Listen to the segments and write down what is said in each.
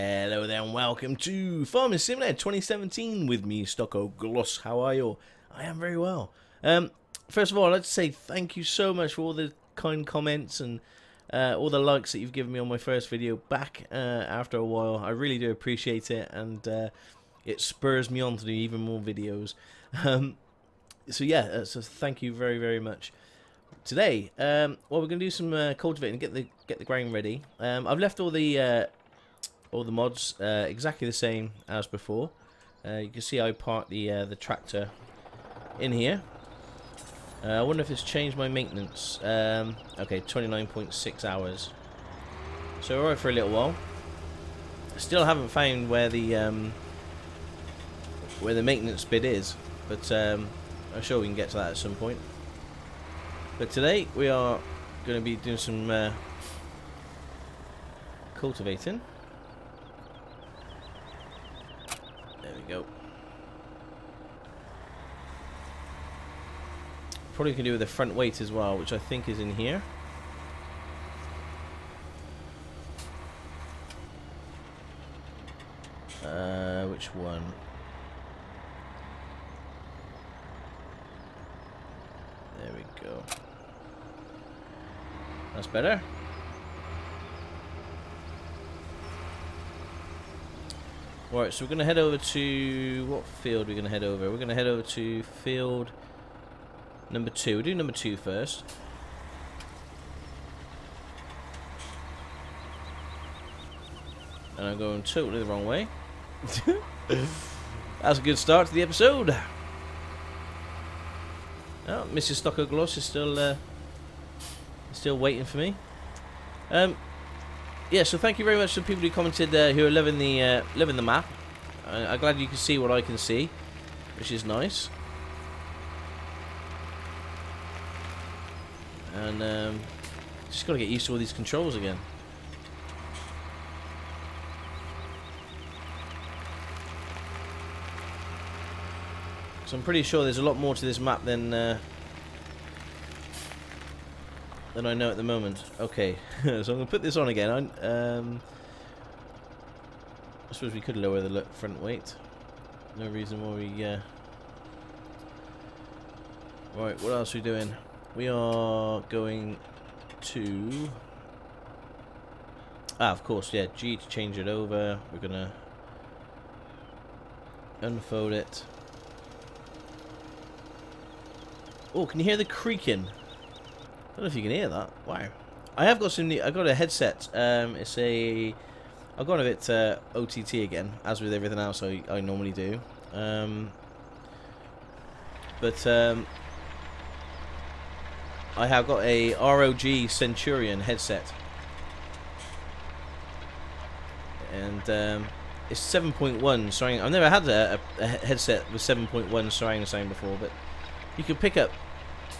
Hello there and welcome to Farming Simulator 2017 with me, Stockoglaws. How are you? I am very well. First of all, I'd like to say thank you so much for all the kind comments and all the likes that you've given me on my first video back after a while. I really do appreciate it, and it spurs me on to do even more videos. So yeah, so thank you very, very much. Today, well, we're going to do some cultivating, get the ground ready. I've left all the mods exactly the same as before. You can see I parked the tractor in here. I wonder if it's changed my maintenance. Okay, 29.6 hours. So we're alright for a little while. Still haven't found where the maintenance bit is, but I'm sure we can get to that at some point. But today we are going to be doing some cultivating. There we go. Probably can do with the front weight as well, which I think is in here. Which one? There we go. That's better. Right, so we're going to head over to... what field are we going to head over? We're going to head over to field number 2. We'll do number 2 first. And I'm going totally the wrong way. That's a good start to the episode. Oh, Mrs. Stockoglaws is still waiting for me. Yeah, so thank you very much to people who commented who are loving the map. I'm glad you can see what I can see, which is nice. And just got to get used to all these controls again. So I'm pretty sure there's a lot more to this map than I know at the moment. Okay, so I'm going to put this on again. I suppose we could lower the front weight. No reason why we... Right, what else are we doing? We are going to... of course, yeah, G to change it over. We're going to unfold it. Oh, can you hear the creaking? I don't know if you can hear that. Wow. I have got some. I've got a headset. It's a. I've gone a bit OTT again, as with everything else I normally do. But I have got a ROG Centurion headset, and it's 7.1 surround. I've never had a headset with 7.1 surround sound before, but you can pick up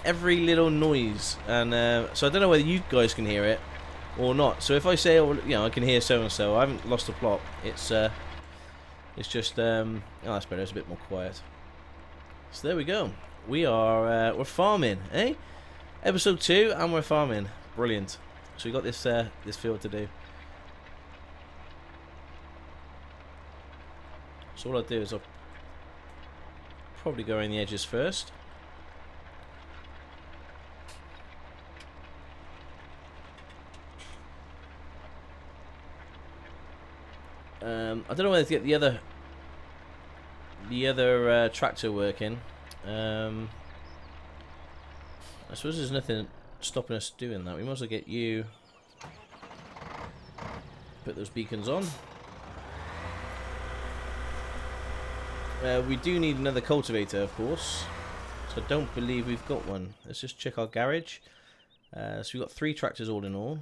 every little noise, and so I don't know whether you guys can hear it or not. So if I say, oh, you know, I can hear so and so, I haven't lost the plot. It's just oh, that's better. It's a bit more quiet. So there we go. We are we're farming, eh? Episode 2, and we're farming. Brilliant. So we got this this field to do. So what I'll do is I'll probably go around the edges first. I don't know whether to get the other tractor working. I suppose there's nothing stopping us doing that. We might as well get you. Put those beacons on. We do need another cultivator, of course. So I don't believe we've got one. Let's just check our garage. So we've got 3 tractors all in all.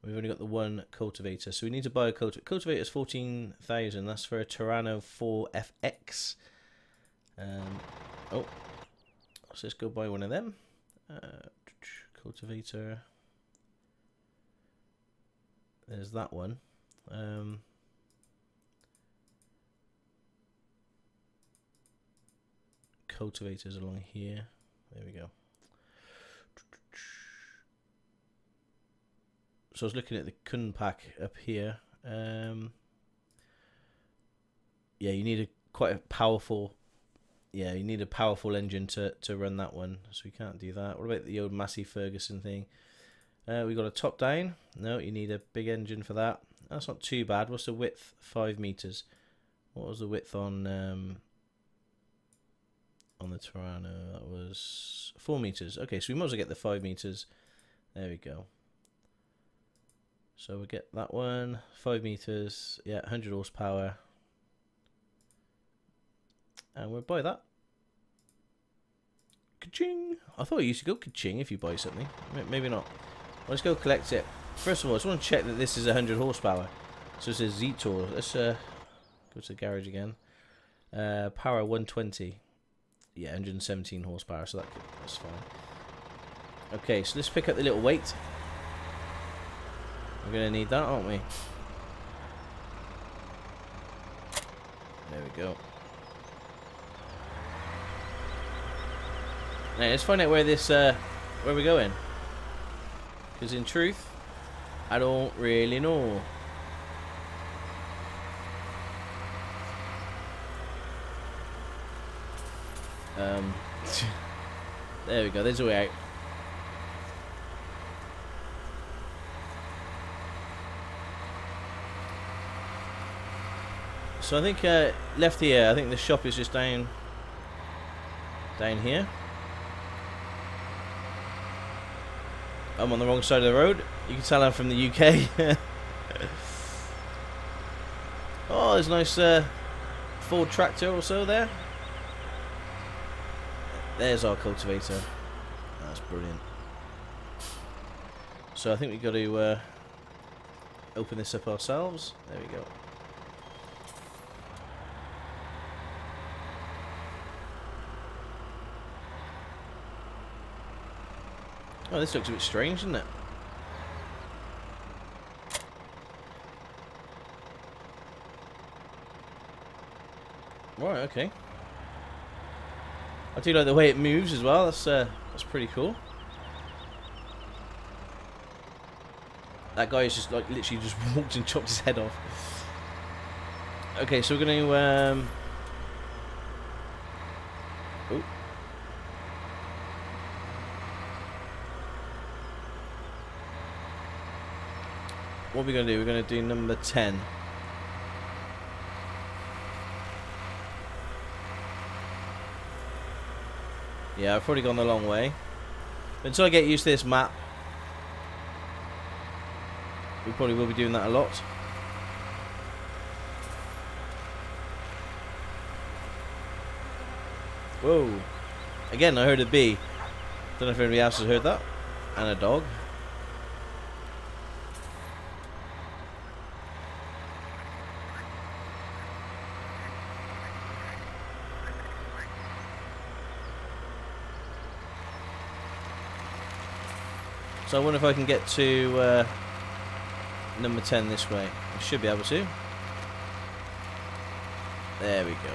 We've only got the one cultivator, so we need to buy a cultivator. Cultivator is 14,000. That's for a Terrano 4FX. Oh, so let's go buy one of them. Cultivator. There's that one. Cultivators along here. There we go. So I was looking at the Kun pack up here. Yeah, you need a quite a powerful. Yeah, you need a powerful engine to run that one. So we can't do that. What about the old Massey Ferguson thing? We got a top down. No, you need a big engine for that. That's not too bad. What's the width? 5 meters. What was the width on the Tyranno? That was 4 meters. Okay, so we might as well get the 5 meters. There we go. So we get that one. 5 meters. Yeah, 100 horsepower. And we'll buy that. Ka-ching! I thought it used to go ka-ching if you buy something. Maybe not. Well, let's go collect it. First of all, I just want to check that this is 100 horsepower. So it says Z-Tour. Let's go to the garage again. Power 120. Yeah, 117 horsepower, so that's fine. Okay, so let's pick up the little weight. We're going to need that, aren't we? There we go. Now, let's find out where this, where we're going. Because in truth, I don't really know. There we go, there's a way out. So I think left here, I think the shop is just down here. I'm on the wrong side of the road. You can tell I'm from the UK. Oh, there's a nice Ford tractor also there. There's our cultivator. That's brilliant. So I think we've got to open this up ourselves. There we go. Oh, this looks a bit strange, doesn't it? Right, okay. I do like the way it moves as well. That's pretty cool. That guy is just like literally just walked and chopped his head off. Okay, so we're going to oh. What are we going to do? We're going to do number 10. Yeah, I've probably gone the long way. But until I get used to this map, we probably will be doing that a lot. Whoa. Again, I heard a bee. Don't know if anybody else has heard that. And a dog. So I wonder if I can get to number 10 this way. I should be able to. There we go.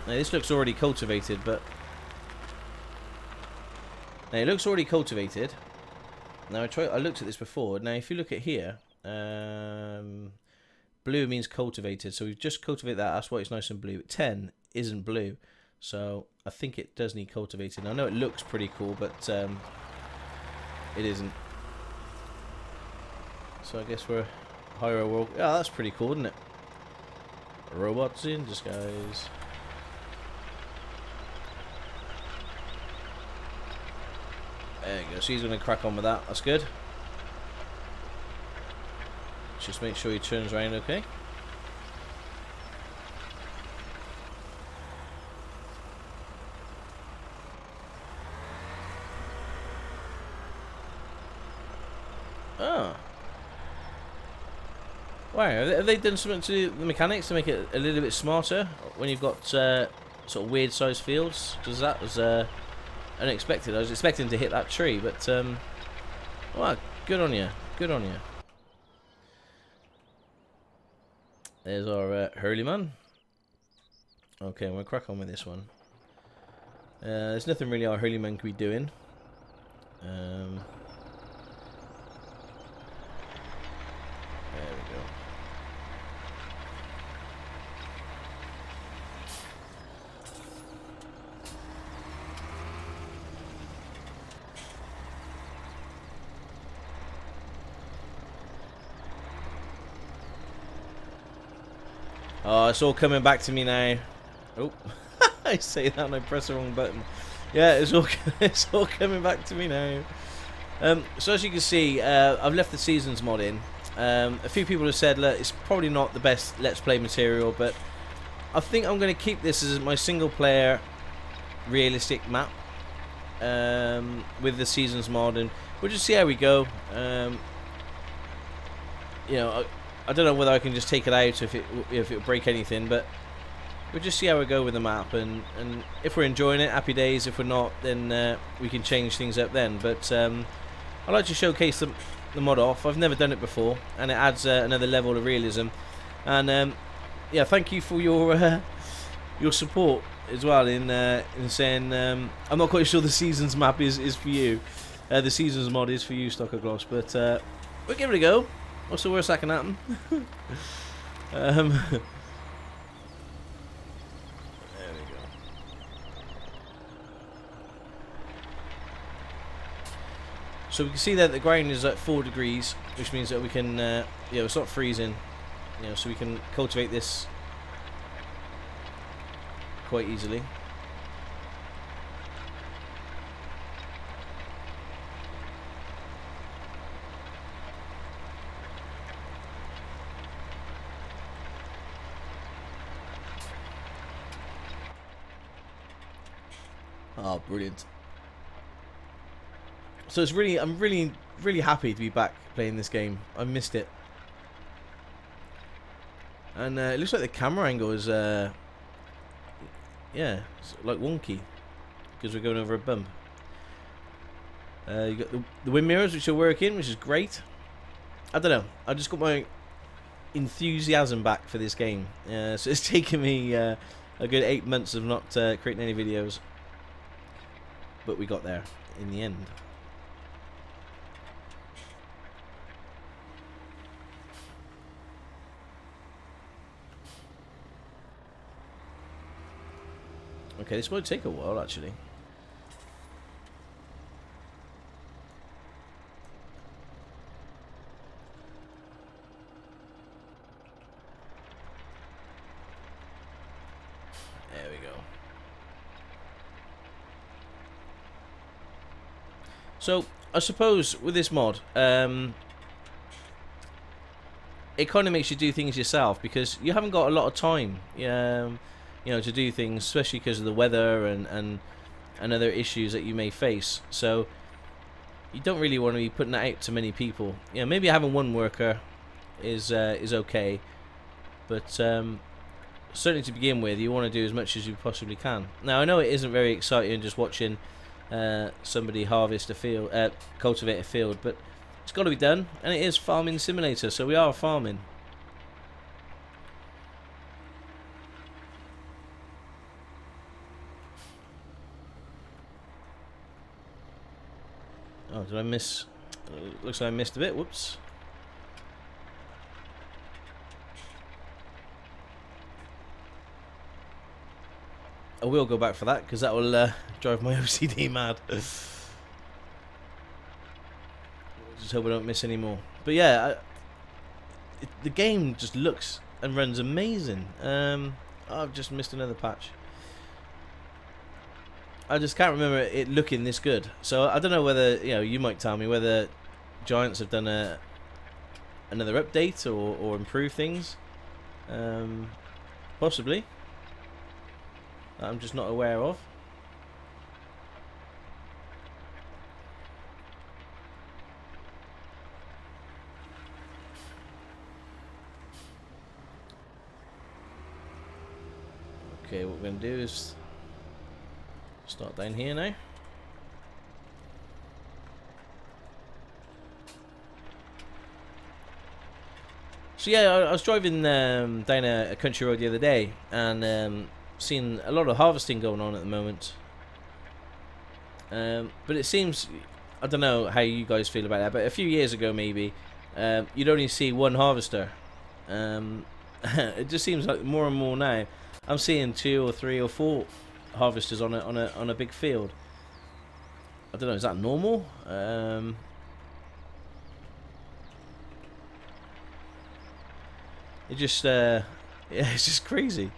Now this looks already cultivated, but... Now it looks already cultivated. Now I looked at this before. Now if you look at here, blue means cultivated. So we've just cultivated that. That's why it's nice and blue. 10 isn't blue. So I think it does need cultivating. I know it looks pretty cool, but it isn't. So I guess we're higher world. Yeah, that's pretty cool, isn't it? Robots in disguise. There you go. So he's going to crack on with that. That's good. Just make sure he turns around okay. Oh. Wow, have they done something to the mechanics to make it a little bit smarter when you've got sort of weird sized fields? Because that was unexpected. I was expecting to hit that tree, but well, good on you. Good on you. There's our Hurleyman. Okay, I'm going to crack on with this one. There's nothing really our Hurleyman could be doing. There we go. Oh, it's all coming back to me now. Oh, I say that and I press the wrong button. Yeah, it's all coming back to me now. So as you can see, I've left the seasons mod in. A few people have said, look, it's probably not the best Let's Play material, but I think I'm going to keep this as my single player realistic map with the seasons mod, and we'll just see how we go. You know, I don't know whether I can just take it out if it'll break anything, but we'll just see how we go with the map, and if we're enjoying it, happy days. If we're not, then we can change things up then. But I like to showcase the mod off. I've never done it before, and it adds another level of realism. And yeah, thank you for your support as well in saying I'm not quite sure the seasons map is for you. The seasons mod is for you, Stockoglaws, but we'll give it a go. What's the worst that can happen? There we go. So we can see that the ground is at 4 degrees, which means that we can, yeah, it's not freezing, you know, so we can cultivate this quite easily. Oh, brilliant. So it's really, I'm really happy to be back playing this game. I missed it. And it looks like the camera angle is, yeah, it's like wonky. Because we're going over a bump. You got the wind mirrors, which are working, which is great. I don't know. I just got my enthusiasm back for this game. So it's taken me a good 8 months of not creating any videos. But we got there in the end. Okay, this might take a while actually. There we go. So, I suppose with this mod, it kind of makes you do things yourself because you haven't got a lot of time, you know, to do things, especially because of the weather and other issues that you may face. So, you don't really want to be putting that out to many people. You know, maybe having one worker is okay, but certainly to begin with, you want to do as much as you possibly can. Now, I know it isn't very exciting just watching somebody harvest a field, cultivate a field, but it's got to be done, and it is farming simulator, so we are farming. Oh, did I miss? Looks like I missed a bit. Whoops. I will go back for that because that will drive my OCD mad. Just hope I don't miss any more. But yeah, the game just looks and runs amazing. I've just missed another patch. I just can't remember it looking this good. So I don't know whether, you know, you might tell me whether Giants have done another update or improved things. Possibly. I'm just not aware of. Okay, what we're going to do is start down here now. So yeah, I was driving down a country road the other day and seen a lot of harvesting going on at the moment. But it seems I don't know how you guys feel about that, but a few years ago maybe, you'd only see one harvester. It just seems like more and more now I'm seeing 2 or 3 or 4 harvesters on a big field. I don't know, is that normal? It just yeah, it's just crazy.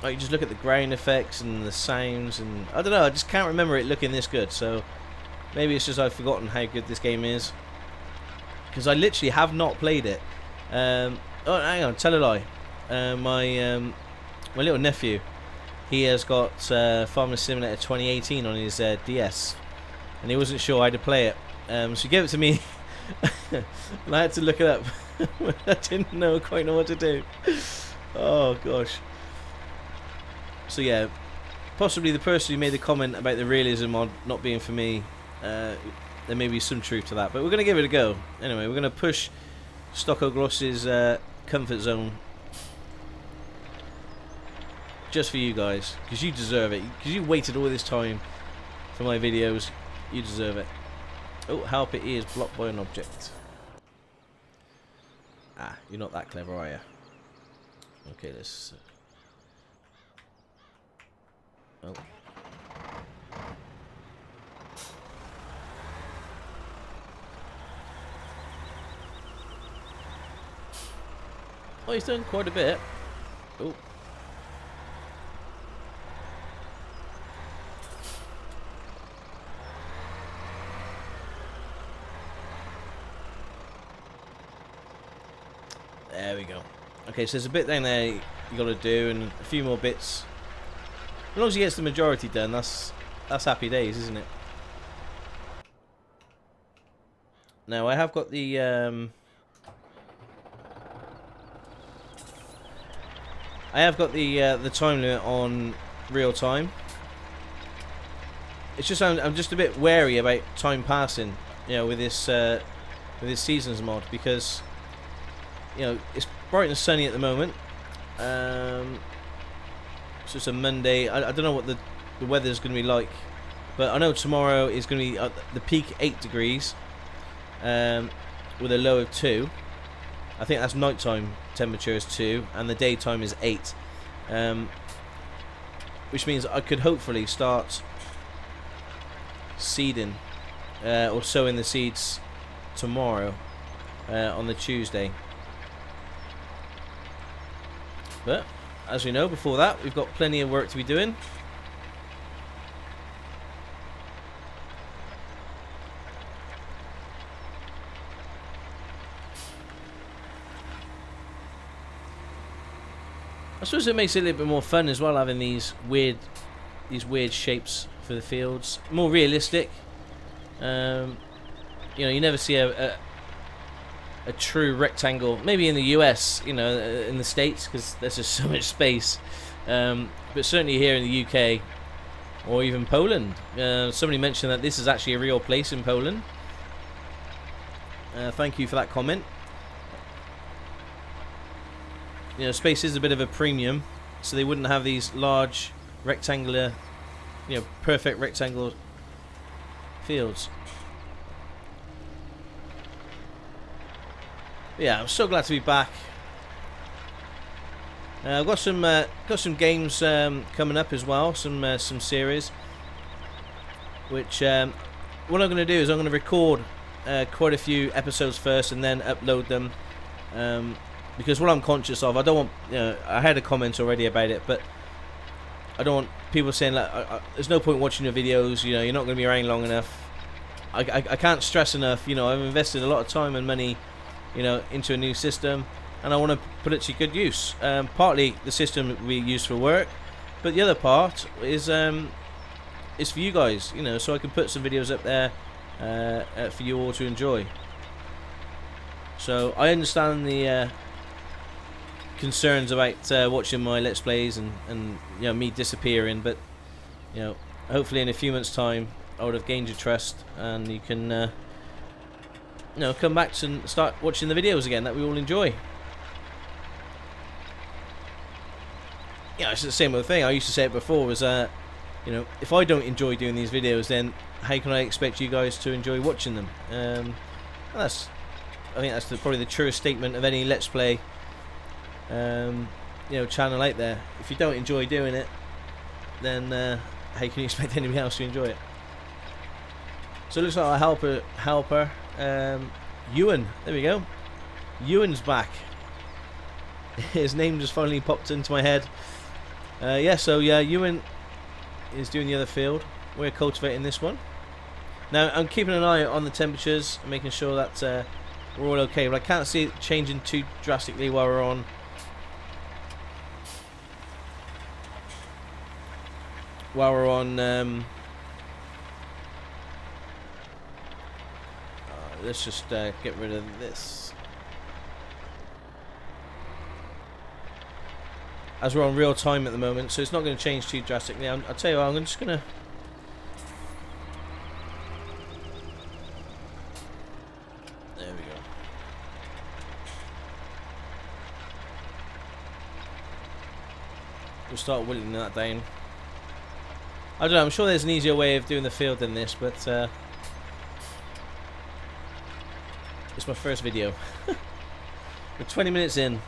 Like, you just look at the grain effects and the sounds, and I don't know, I just can't remember it looking this good. So maybe it's just I've forgotten how good this game is, because I literally have not played it. Oh, hang on, tell a lie. My little nephew, he has got Farming Simulator 2018 on his DS, and he wasn't sure how to play it. So he gave it to me, and I had to look it up. I didn't quite know what to do. Oh gosh. So yeah, possibly the person who made the comment about the realism mod not being for me, there may be some truth to that, but we're going to give it a go. Anyway, we're going to push Stockoglaws' comfort zone just for you guys, because you deserve it, because you waited all this time for my videos. You deserve it. Oh, help, it is blocked by an object. Ah, you're not that clever, are you? Okay, let's... Oh. Oh, he's done quite a bit. Oh. There we go. Okay, so there's a bit down there you got to do, and a few more bits. As long as he gets the majority done, that's happy days, isn't it? Now I have got the the time limit on real time. It's just I'm just a bit wary about time passing, with this seasons mod, because it's bright and sunny at the moment. So it's a Monday. I don't know what the weather's going to be like, but I know tomorrow is going to be the peak 8 degrees, with a low of 2. I think that's nighttime temperature is 2, and the daytime is 8, which means I could hopefully start seeding or sowing the seeds tomorrow on the Tuesday. But as we know, before that, we've got plenty of work to be doing. I suppose it makes it a little bit more fun as well, having these weird shapes for the fields, more realistic. You never see a true rectangle, maybe in the US, in the States, because there's just so much space, but certainly here in the UK or even Poland. Somebody mentioned that this is actually a real place in Poland. Thank you for that comment. Space is a bit of a premium, so they wouldn't have these large rectangular, perfect rectangle fields. Yeah, I'm so glad to be back. I've got some games coming up as well, some series. Which what I'm going to do is I'm going to record quite a few episodes first and then upload them. Because what I'm conscious of, I don't want. I had a comment already about it, but I don't want people saying like, there's no point watching your videos. You're not going to be around long enough. I can't stress enough. I've invested a lot of time and money, into a new system, and I want to put it to good use. Partly the system we use for work, but the other part is for you guys, so I can put some videos up there for you all to enjoy. So I understand the concerns about watching my Let's Plays and me disappearing, but hopefully in a few months' time I would have gained your trust, and you can you know, come back and start watching the videos again that we all enjoy. Yeah, it's the same other thing. I used to say it before, was you know, if I don't enjoy doing these videos, then how can I expect you guys to enjoy watching them? I think that's probably the truest statement of any Let's Play you know, channel out there. If you don't enjoy doing it, then how can you expect anybody else to enjoy it? So it looks like our helper Ewan. There we go. Ewan's back. His name just finally popped into my head. Yeah, so yeah, Ewan is doing the other field. We're cultivating this one. Now I'm keeping an eye on the temperatures and making sure that we're all okay, but I can't see it changing too drastically while we're on let's just get rid of this. As we're on real time at the moment, so it's not going to change too drastically. I'll tell you what, I'm just going to... There we go. We'll start whittling that down. I don't know, I'm sure there's an easier way of doing the field than this, but it's my first video. We're 20 minutes in.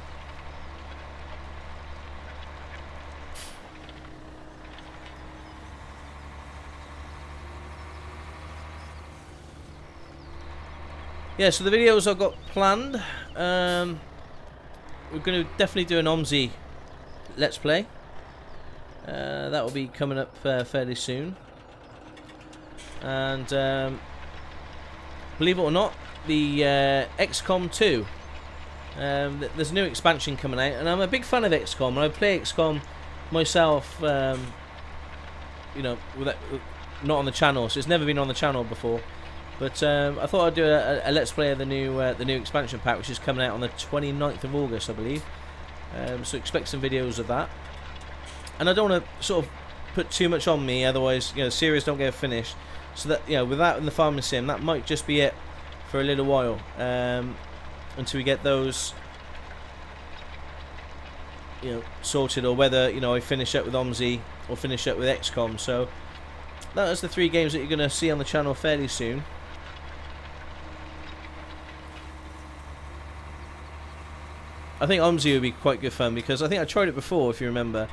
Yeah, so the videos I've got planned, we're going to definitely do an OMSI Let's Play. That will be coming up fairly soon. And believe it or not, the XCOM 2, there's a new expansion coming out, and I'm a big fan of XCOM, and I play XCOM myself, you know, not on the channel, so it's never been on the channel before. But I thought I'd do a Let's Play of the new expansion pack, which is coming out on the 29th of August, I believe. So expect some videos of that. And I don't want to sort of put too much on me, otherwise, you know, series don't get finished. So that, you know, with that and the farming sim, that might just be it for a little while, until we get those, you know, sorted, or whether, you know, I finish up with OMSI or finish up with XCOM. So that's the 3 games that you're going to see on the channel fairly soon. I think OMSI would be quite good fun, because I think I tried it before, if you remember,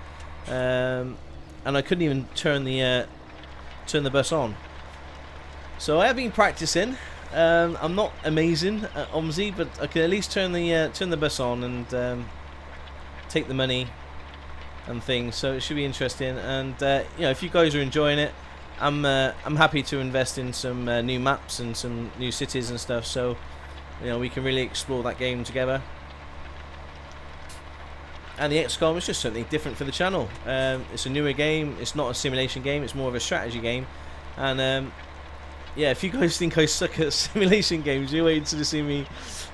and I couldn't even turn the bus on. So I have been practicing. I'm not amazing at OMSI, but I can at least turn the bus on and take the money and things. So it should be interesting. And you know, if you guys are enjoying it, I'm happy to invest in some new maps and some new cities and stuff. So you know, we can really explore that game together. And the XCOM is just something different for the channel. It's a newer game. It's not a simulation game. It's more of a strategy game. And yeah, if you guys think I suck at simulation games, you're waiting to see me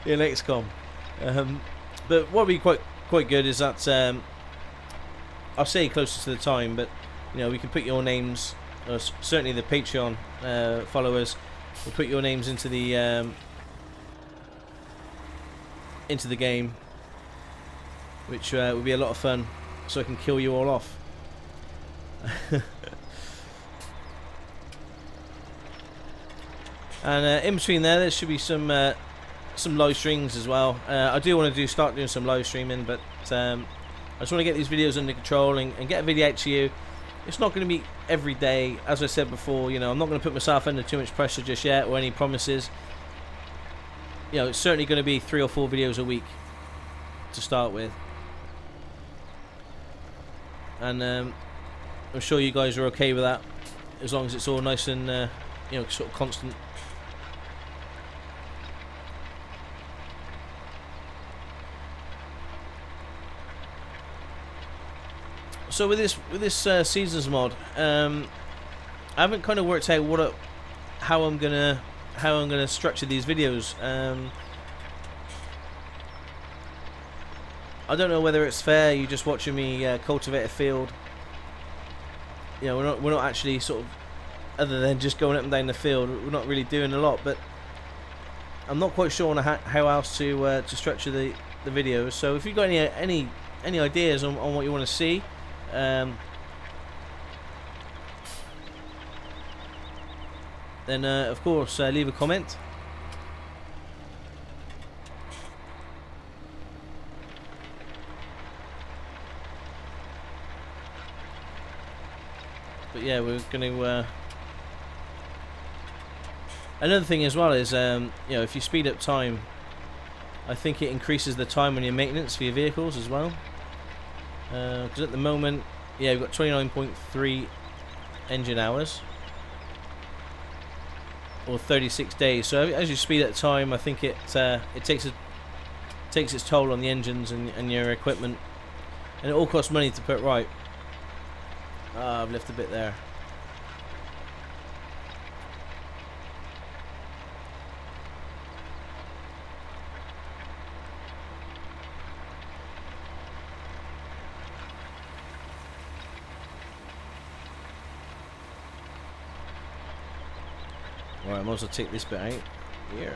in XCOM. But what would be quite good is that I'll say closer to the time, but you know, we can put your names, or certainly the Patreon followers, will put your names into the game, which would be a lot of fun, so I can kill you all off. And in between there should be some live streams as well. I do want to start doing some live streaming, but I just want to get these videos under control and get a video out to you. It's not going to be every day, as I said before. You know, I'm not going to put myself under too much pressure just yet, or any promises. You know, it's certainly going to be 3 or 4 videos a week to start with. And I'm sure you guys are okay with that, as long as it's all nice and you know, sort of constant. So with this seasons mod, I haven't kind of worked out how I'm gonna structure these videos. I don't know whether it's fair you just watching me cultivate a field. You know, we're not actually sort of, other than just going up and down the field, we're not really doing a lot. But I'm not quite sure on how else to structure the videos. So if you've got any ideas on what you want to see, then of course leave a comment. But yeah, we're going to. Another thing as well is, you know, if you speed up time, I think it increases the time on your maintenance for your vehicles as well. Because at the moment, yeah, we've got 29.3 engine hours, or 36 days. So as you speed up time, I think it takes its toll on the engines and your equipment, and it all costs money to put right. I've left a bit there. Right, I might as well take this bit out here.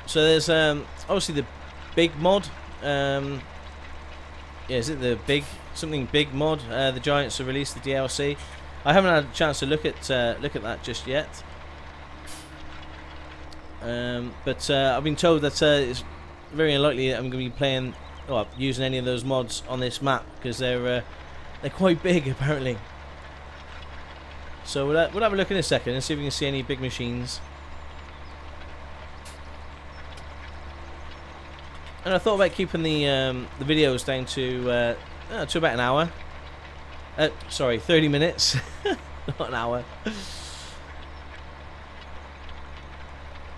So there's obviously the big mod. Yeah, is it the something big mod? The Giants have released the DLC. I haven't had a chance to look at that just yet. But I've been told that it's very unlikely that I'm going to be playing or using any of those mods on this map, because they're quite big apparently. So we'll have a look in a second and see if we can see any big machines. And I thought about keeping the videos down to about an hour. Sorry, 30 minutes, not an hour.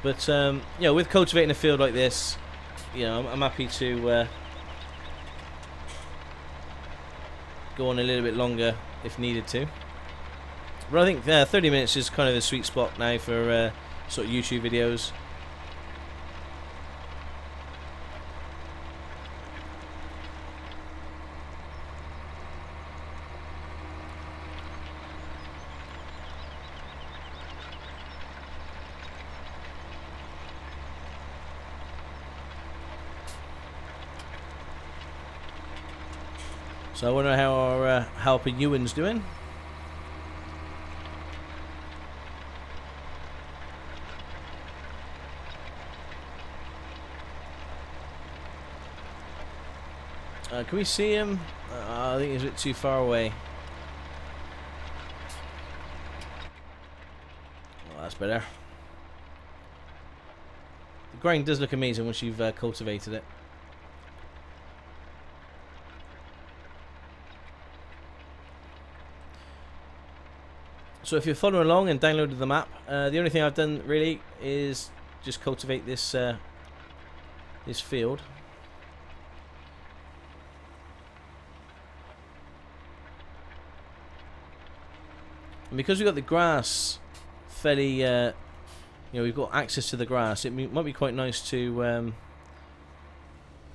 But you know, with cultivating a field like this, you know, I'm happy to go on a little bit longer if needed to. But I think 30 minutes is kind of a sweet spot now for sort of YouTube videos. So I wonder how our helper Ewan's doing. Can we see him? I think he's a bit too far away. Oh, that's better. The grain does look amazing once you've cultivated it. So if you're following along and downloaded the map, the only thing I've done really is just cultivate this this field. And because we've got the grass fairly, you know, we've got access to the grass, it might be quite nice to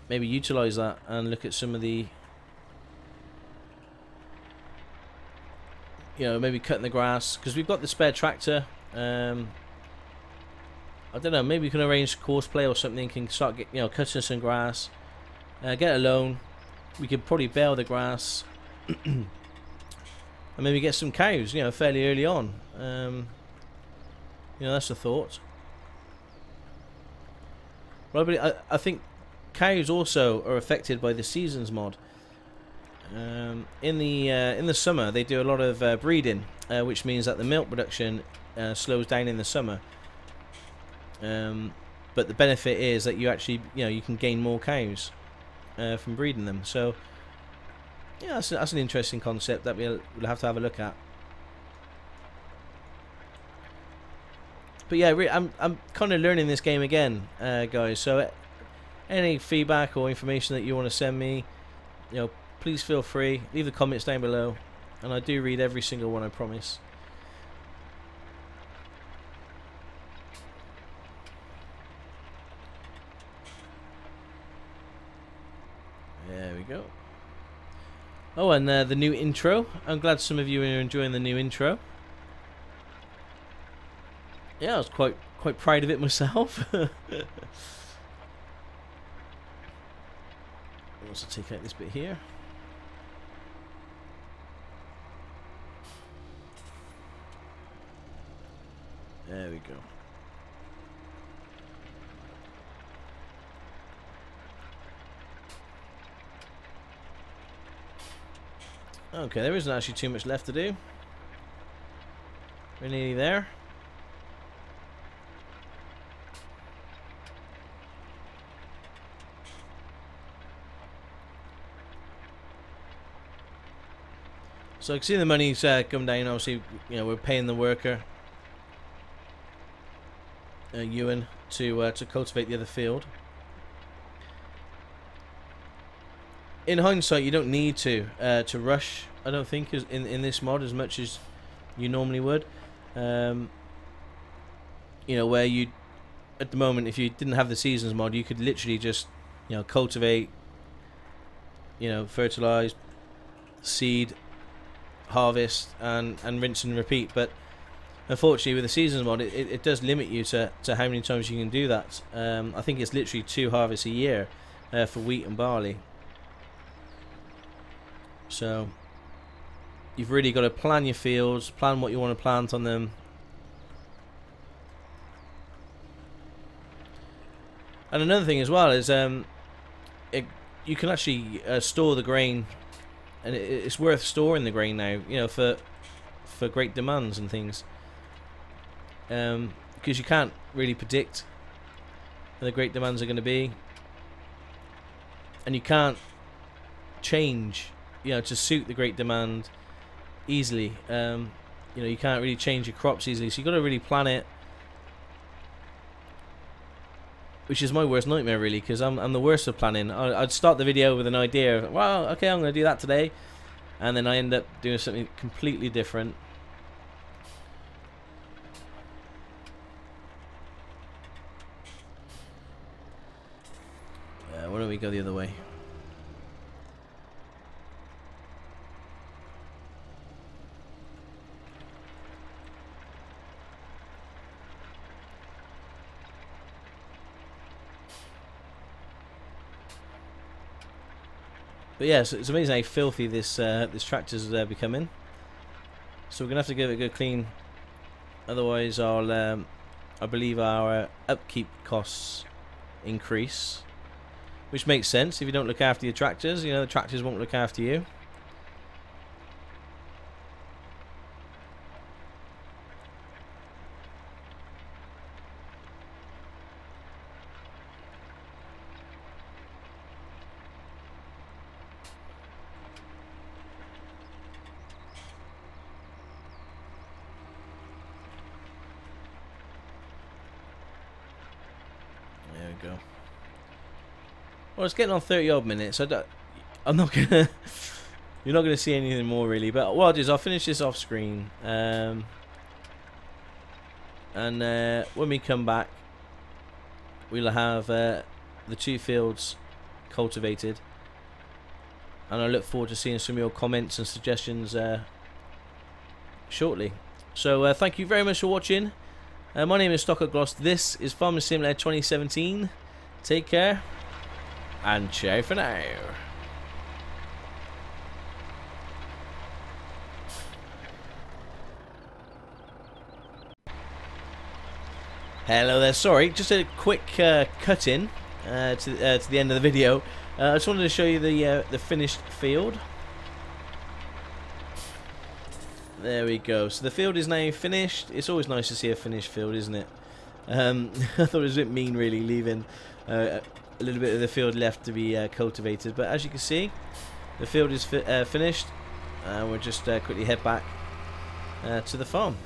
maybe utilize that and look at some of the, you know, maybe cutting the grass, because we've got the spare tractor. I don't know, maybe we can arrange course play or something, can start cutting some grass, get a loan. We could probably bale the grass and maybe get some cows, you know, fairly early on. You know, that's the thought. Well, but I think cows also are affected by the seasons mod. In the summer they do a lot of breeding, which means that the milk production slows down in the summer. But the benefit is that you actually, you know, you can gain more cows from breeding them. So yeah, that's an interesting concept that we'll have to have a look at. But yeah, I'm kind of learning this game again, guys. So any feedback or information that you want to send me, you know, please feel free. Leave the comments down below, and I do read every single one, I promise. There we go. Oh, and the new intro. I'm glad some of you are enjoying the new intro. Yeah, I was quite proud of it myself. I'll also take out this bit here. There we go. Okay, there isn't actually too much left to do. We're nearly there. So I can see the money's come down. Obviously, you know, we're paying the worker, Ewan, to cultivate the other field. In hindsight, you don't need to rush. I don't think in this mod as much as you normally would. You know, where you at the moment, if you didn't have the seasons mod, you could literally just, you know, cultivate, you know, fertilize, seed, harvest, and rinse and repeat. But unfortunately, with the seasons mod, it does limit you to how many times you can do that. I think it's literally 2 harvests a year for wheat and barley. So you've really got to plan your fields, plan what you want to plant on them. And another thing as well is you can actually store the grain, and it's worth storing the grain now, you know, for great demands and things, because you can't really predict when the great demands are going to be, and you can't change, you know, to suit the great demand easily. You know, you can't really change your crops easily, so you've got to really plan it, which is my worst nightmare really, because I'm the worst at planning. I'd start the video with an idea of, well, okay, I'm going to do that today, and then I end up doing something completely different. Why don't we go the other way? But yeah, so it's amazing how filthy this tractor's becoming. So we're gonna have to give it a good clean, otherwise I believe our upkeep costs increase, which makes sense. If you don't look after your tractors, you know, the tractors won't look after you. Go. Well, it's getting on 30 odd minutes. I'm not gonna you're not gonna see anything more really, but what I'll do is I'll finish this off screen, and when we come back we'll have the 2 fields cultivated, and I look forward to seeing some of your comments and suggestions shortly. So thank you very much for watching. My name is Stockoglaws. This is Farming Simulator 2017. Take care, and ciao for now. Hello there. Sorry, just a quick cut in to the end of the video. I just wanted to show you the finished field. There we go. So the field is now finished. It's always nice to see a finished field, isn't it? I thought it was a bit mean really leaving a little bit of the field left to be cultivated, but as you can see, the field is finished, and we'll just quickly head back to the farm.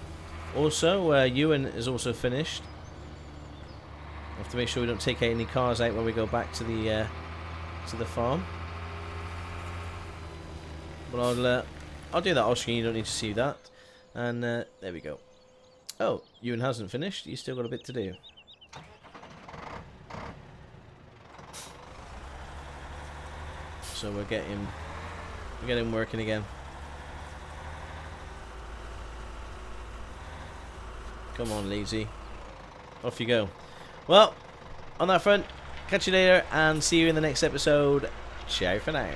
Also, Ewan is also finished. I have to make sure we don't take any cars out when we go back to the farm. But I'll do that off screen, you don't need to see that. And there we go. Oh, Ewan hasn't finished, he's still got a bit to do. So so we'll get him working again. Come on, lazy. Off you go. Well, on that front, catch you later and see you in the next episode. Ciao for now.